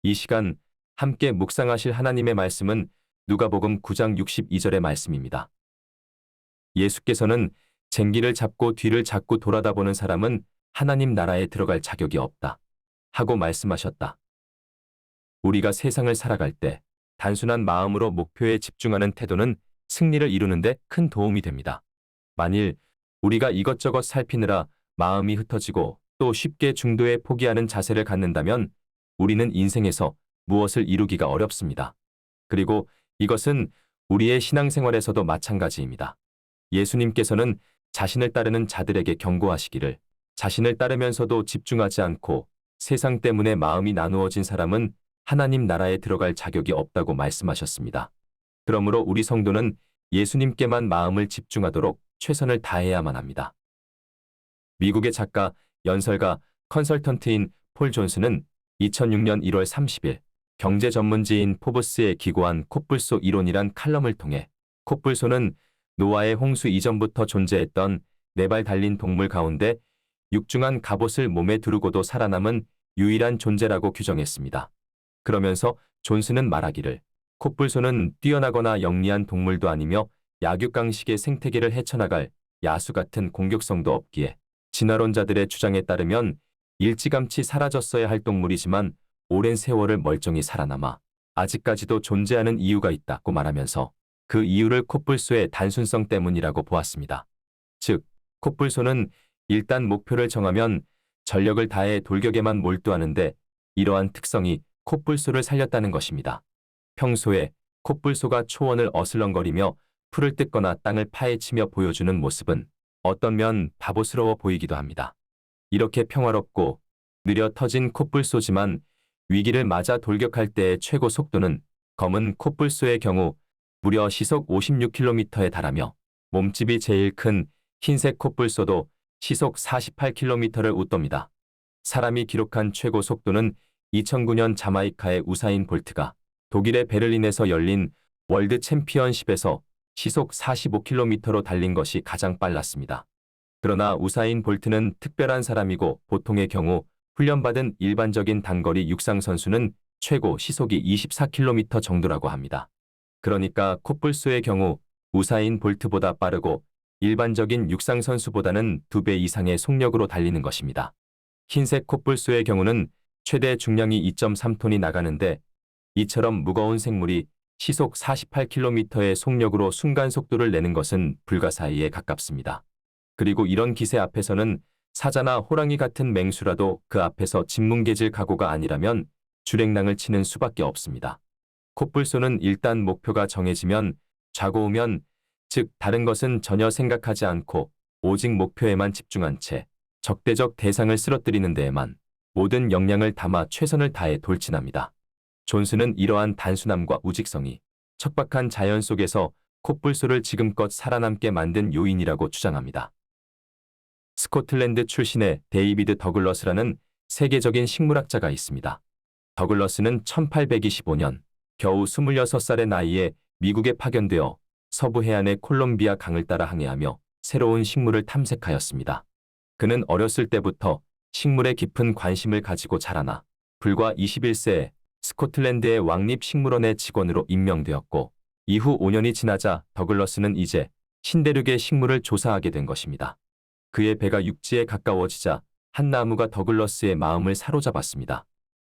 이 시간 함께 묵상하실 하나님의 말씀은 누가복음 9장 62절의 말씀입니다. 예수께서는 쟁기를 잡고 뒤를 자꾸 돌아다보는 사람은 하나님 나라에 들어갈 자격이 없다 하고 말씀하셨다. 우리가 세상을 살아갈 때 단순한 마음으로 목표에 집중하는 태도는 승리를 이루는데 큰 도움이 됩니다. 만일 우리가 이것저것 살피느라 마음이 흩어지고 또 쉽게 중도에 포기하는 자세를 갖는다면 우리는 인생에서 무엇을 이루기가 어렵습니다. 그리고 이것은 우리의 신앙생활에서도 마찬가지입니다. 예수님께서는 자신을 따르는 자들에게 경고하시기를 자신을 따르면서도 집중하지 않고 세상 때문에 마음이 나누어진 사람은 하나님 나라에 들어갈 자격이 없다고 말씀하셨습니다. 그러므로 우리 성도는 예수님께만 마음을 집중하도록 최선을 다해야만 합니다. 미국의 작가, 연설가, 컨설턴트인 폴 존스는 2006년 1월 30일 경제 전문지인 포브스에 기고한 콧불소 이론이란 칼럼을 통해 콧불소는 노아의 홍수 이전부터 존재했던 4발 달린 동물 가운데 육중한 갑옷을 몸에 두르고도 살아남은 유일한 존재라고 규정했습니다. 그러면서 존스는 말하기를 콧불소는 뛰어나거나 영리한 동물도 아니며 약육강식의 생태계를 헤쳐나갈 야수 같은 공격성도 없기에 진화론자들의 주장에 따르면 일찌감치 사라졌어야 할 동물이지만 오랜 세월을 멀쩡히 살아남아 아직까지도 존재하는 이유가 있다고 말하면서 그 이유를 콧불소의 단순성 때문이라고 보았습니다. 즉, 콧불소는 일단 목표를 정하면 전력을 다해 돌격에만 몰두하는데 이러한 특성이 콧불소를 살렸다는 것입니다. 평소에 콧불소가 초원을 어슬렁거리며 풀을 뜯거나 땅을 파헤치며 보여주는 모습은 어떤 면 바보스러워 보이기도 합니다. 이렇게 평화롭고 느려 터진 콧불소지만 위기를 맞아 돌격할 때의 최고 속도는 검은 콧불소의 경우 무려 시속 56km에 달하며 몸집이 제일 큰 흰색 콧불소도 시속 48km를 웃돕니다. 사람이 기록한 최고 속도는 2009년 자마이카의 우사인 볼트가 독일의 베를린에서 열린 월드 챔피언십에서 시속 45km로 달린 것이 가장 빨랐습니다. 그러나 우사인 볼트는 특별한 사람이고 보통의 경우 훈련받은 일반적인 단거리 육상 선수는 최고 시속이 24km 정도라고 합니다. 그러니까 콧불소의 경우 우사인 볼트보다 빠르고 일반적인 육상 선수보다는 2배 이상의 속력으로 달리는 것입니다. 흰색 콧불소의 경우는 최대 중량이 2.3톤이 나가는데 이처럼 무거운 생물이 시속 48km의 속력으로 순간 속도를 내는 것은 불가사의에 가깝습니다. 그리고 이런 기세 앞에서는 사자나 호랑이 같은 맹수라도 그 앞에서 짓뭉개질 각오가 아니라면 주랭랑을 치는 수밖에 없습니다. 콧불소는 일단 목표가 정해지면 좌고우면 즉 다른 것은 전혀 생각하지 않고 오직 목표에만 집중한 채 적대적 대상을 쓰러뜨리는 데에만 모든 역량을 담아 최선을 다해 돌진합니다. 존스는 이러한 단순함과 우직성이 척박한 자연 속에서 콧불소를 지금껏 살아남게 만든 요인이라고 주장합니다. 스코틀랜드 출신의 데이비드 더글러스라는 세계적인 식물학자가 있습니다. 더글러스는 1825년 겨우 26살의 나이에 미국에 파견되어 서부 해안의 콜롬비아 강을 따라 항해하며 새로운 식물을 탐색하였습니다. 그는 어렸을 때부터 식물에 깊은 관심을 가지고 자라나 불과 21세에 스코틀랜드의 왕립식물원의 직원으로 임명되었고 이후 5년이 지나자 더글러스는 이제 신대륙의 식물을 조사하게 된 것입니다. 그의 배가 육지에 가까워지자 한 나무가 더글러스의 마음을 사로잡았습니다.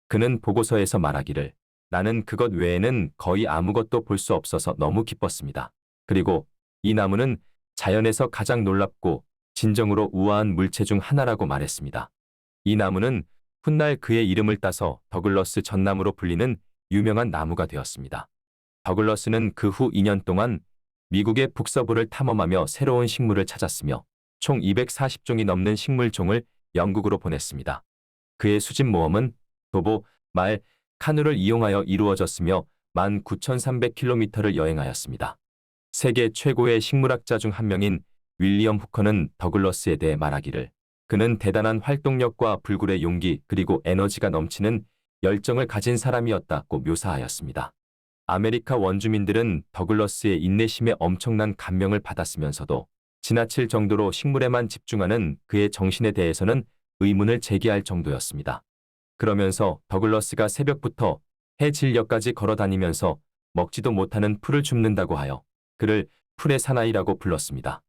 그는 보고서에서 말하기를 나는 그것 외에는 거의 아무것도 볼 수 없어서 너무 기뻤습니다. 그리고 이 나무는 자연에서 가장 놀랍고 진정으로 우아한 물체 중 하나라고 말했습니다. 이 나무는 훗날 그의 이름을 따서 더글러스 전나무로 불리는 유명한 나무가 되었습니다. 더글러스는 그 후 2년 동안 미국의 북서부를 탐험하며 새로운 식물을 찾았으며 총 240종이 넘는 식물종을 영국으로 보냈습니다. 그의 수집 모험은 도보, 말, 카누를 이용하여 이루어졌으며 19,300km를 여행하였습니다. 세계 최고의 식물학자 중 한 명인 윌리엄 후커는 더글러스에 대해 말하기를 그는 대단한 활동력과 불굴의 용기 그리고 에너지가 넘치는 열정을 가진 사람이었다고 묘사하였습니다. 아메리카 원주민들은 더글러스의 인내심에 엄청난 감명을 받았으면서도 지나칠 정도로 식물에만 집중하는 그의 정신에 대해서는 의문을 제기할 정도였습니다. 그러면서 더글러스가 새벽부터 해질녘까지 걸어 다니면서 먹지도 못하는 풀을 줍는다고 하여 그를 풀의 사나이라고 불렀습니다.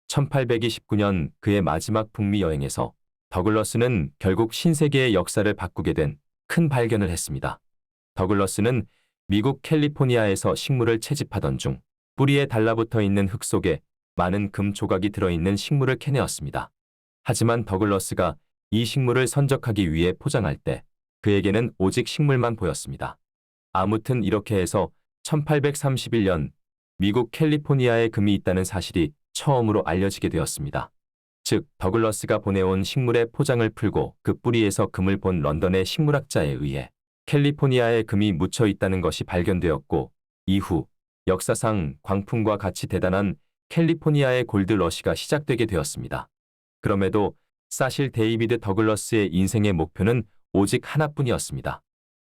1829년 그의 마지막 북미 여행에서 더글러스는 결국 신세계의 역사를 바꾸게 된 큰 발견을 했습니다. 더글러스는 미국 캘리포니아에서 식물을 채집하던 중 뿌리에 달라붙어 있는 흙 속에 많은 금 조각이 들어있는 식물을 캐내었습니다. 하지만 더글러스가 이 식물을 선적하기 위해 포장할 때 그에게는 오직 식물만 보였습니다. 아무튼 이렇게 해서 1831년 미국 캘리포니아에 금이 있다는 사실이 처음으로 알려지게 되었습니다. 즉, 더글러스가 보내온 식물의 포장을 풀고 그 뿌리에서 금을 본 런던의 식물학자에 의해 캘리포니아에 금이 묻혀 있다는 것이 발견되었고, 이후 역사상 광풍과 같이 대단한 캘리포니아의 골드러시가 시작되게 되었습니다. 그럼에도 사실 데이비드 더글러스의 인생의 목표는 오직 하나뿐이었습니다.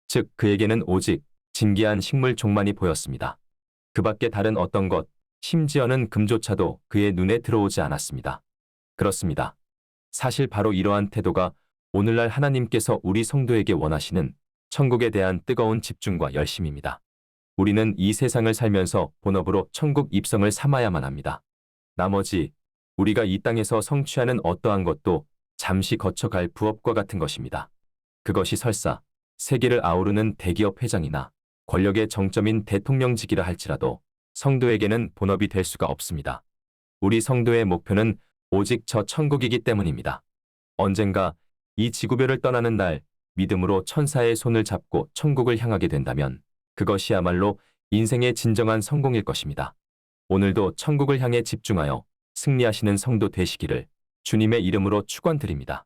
즉, 그에게는 오직 진귀한 식물 종만이 보였습니다. 그 밖에 다른 어떤 것, 심지어는 금조차도 그의 눈에 들어오지 않았습니다. 그렇습니다. 사실 바로 이러한 태도가 오늘날 하나님께서 우리 성도에게 원하시는 천국에 대한 뜨거운 집중과 열심입니다. 우리는 이 세상을 살면서 본업으로 천국 입성을 삼아야만 합니다. 나머지 우리가 이 땅에서 성취하는 어떠한 것도 잠시 거쳐갈 부업과 같은 것입니다. 그것이 설사 세계를 아우르는 대기업 회장이나 권력의 정점인 대통령직이라 할지라도 성도에게는 본업이 될 수가 없습니다. 우리 성도의 목표는 오직 저 천국이기 때문입니다. 언젠가 이 지구별을 떠나는 날 믿음으로 천사의 손을 잡고 천국을 향하게 된다면 그것이야말로 인생의 진정한 성공일 것입니다. 오늘도 천국을 향해 집중하여 승리하시는 성도 되시기를 주님의 이름으로 축원드립니다.